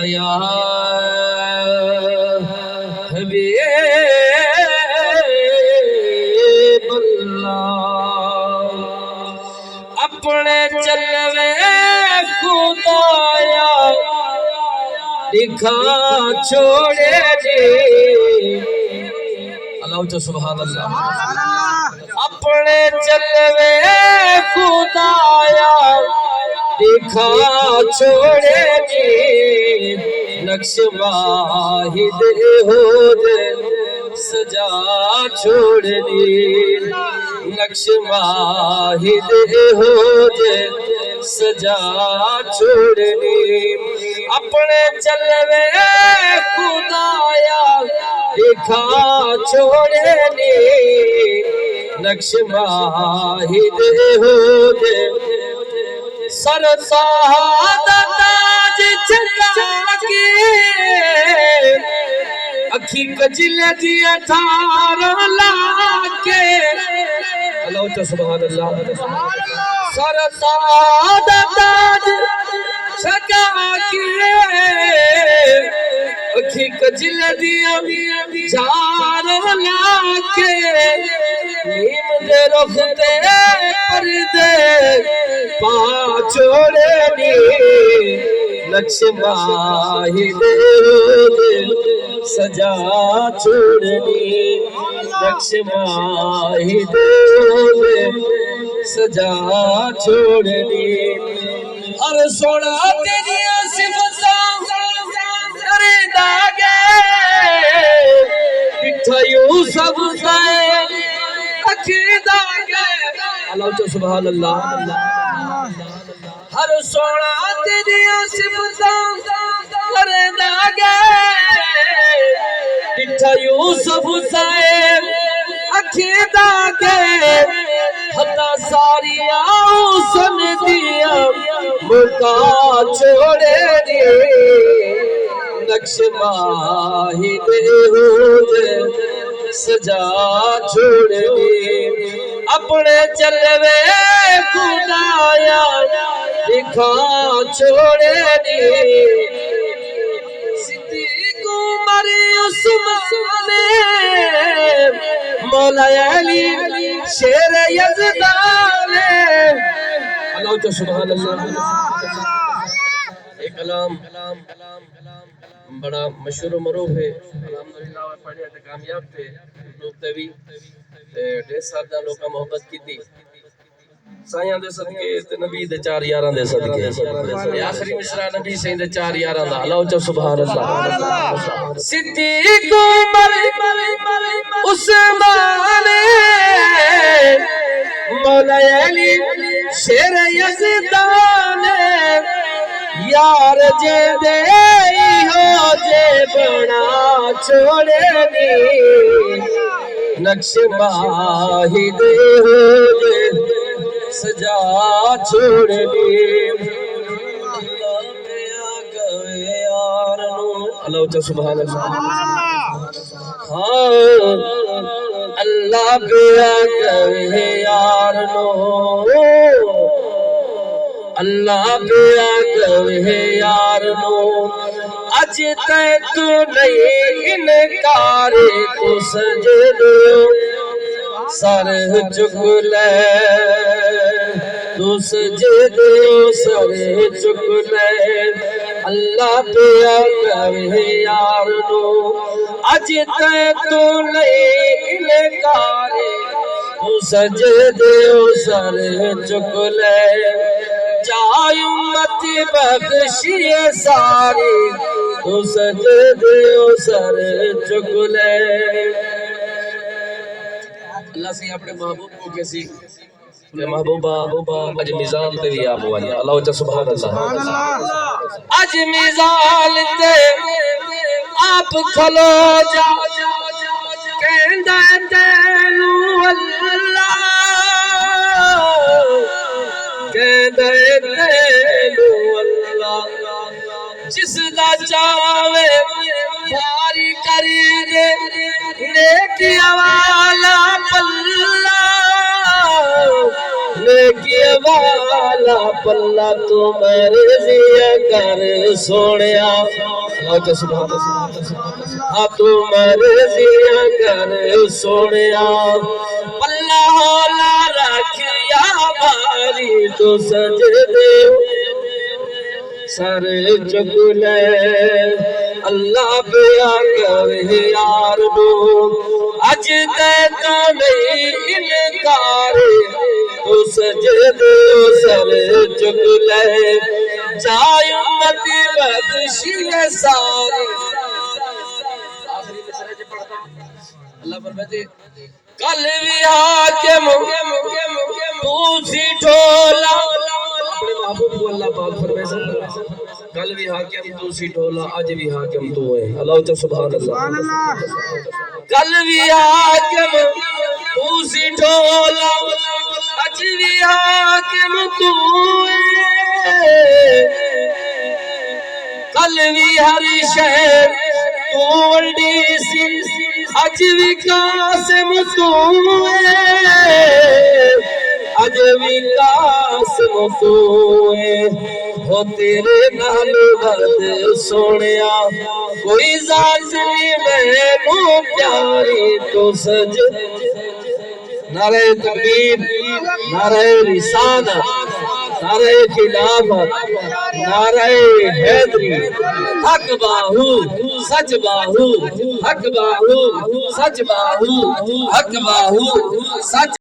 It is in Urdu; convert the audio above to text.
یا حبیب اللہ اپنے چلوے خدایا دکھا چھوڑے دی اللہ اچھا سبحان اللہ اپنے چلوے خدایا دکھا چھوڑے دی نقش واحد ہو دے سجا چھوڑ دی نقش واحد ہو دے سجا چھوڑ دی اپنے چلوے خدایا دکھا چھوڑے دی نقش واحد ہو دے سر سادہ تاج چکا کے اکھی کجل دیا تھارا لاکے اللہ اچھا سبحان اللہ سر سادہ تاج چکا کے اکھی کجل دیا تھارا لاکے نیم دے رخ دے پردے پا چھوڑے دی نقش واحد سجا چھوڑ دی نقش واحد سجا چھوڑ دی ہر سونا تیری صفتاں کرے داگے ڈٹھا یوسف سے اکھیدہ گے اللہ اچھا سبحان اللہ ہر سونا تیری صفتاں کرے داگے ڈٹھا یوسف سے اکھیدہ گے حتا ساری آسن دیا مکا چھوڑے دی نقش واحد ہو دے سجا چھوڑ دی اپنے چلوے خدایا دکھا چھوڑے دی صدیق عمر عثمان مولا علی شیر یزدان اللہ تو سبحان اللہ ایک کلام بڑا مشہور و معروف ہے الحمدللہ وہ پڑھے تھے کامیاب تھے لوگ بھی ڈھیر سارا لوگ کا محبت کی تھی سائیاں دے صدقے تے نبی دے چار یاراں دے صدقے آخری مصرع نبی سے دے چار یاراں دا اللہ اچھا سبحان اللہ صدیق عمر عثمان مولا علی شیر یزدان یار جے دے ہو جے بنا چھوڑے دی نقش واحد ہو دے سجا چھوڑ دی اللہ اچھا سبحان اللہ اللہ پیا کہے یار نو اللہ پیا کہے یار نو اج تے تو نہیں انکار کو سجدو سر چک لے تو سجدو سر چک لے اللہ پیا کہے یار نو اج تے تو نہیں انکار تو سجدو سر چک لے جائے امت بخشی ساری تو سجدے سر چک لے اللہ سے اپنے محبوب کو کیسی محبوبہ اج میزان تے بھی آپ والی اللہ اچھا سبحان اللہ اج میزان تے آپ کھلو جا کہندہ تینو اللہ کہندہ تینو اللہ جس دا چاہے بھاری کری دے نیکی والا پلہ نیکی والا پلہ تو مرضی کر سونیا ہاں تو مرضی کر سونیا پلہ ہولا رکھیا باری تو سجدے سر چک لے اللہ بیا کر یار دو اج دیتا نہیں انکار تو سجدے سر چک لے جائے امتی بدشی ساری اللہ فرماتے کل بھی حاکم تو سی ٹھولا اپنے محبوب کو اللہ پاک فرمائے کل بھی حاکم تو سی ٹھولا آج بھی حاکم تو ہے اللہ اچھا سبحان اللہ کل بھی حاکم تو سی ٹھولا آج بھی حاکم تو ہے کل بھی ہر شہر تو وڈی سی آج بھی قاسم تو ہے آج بھی قاسم تو ہے ہو تیرے نال درد سونیا کوئی ذات نہیں مینو پیاری تو سج نعرہ تکبیر نعرہ رسالت نعرہ خلافت نعرہ حیدری حق باہو سچ باہو حق باہو سچ باہو حق باہو سچ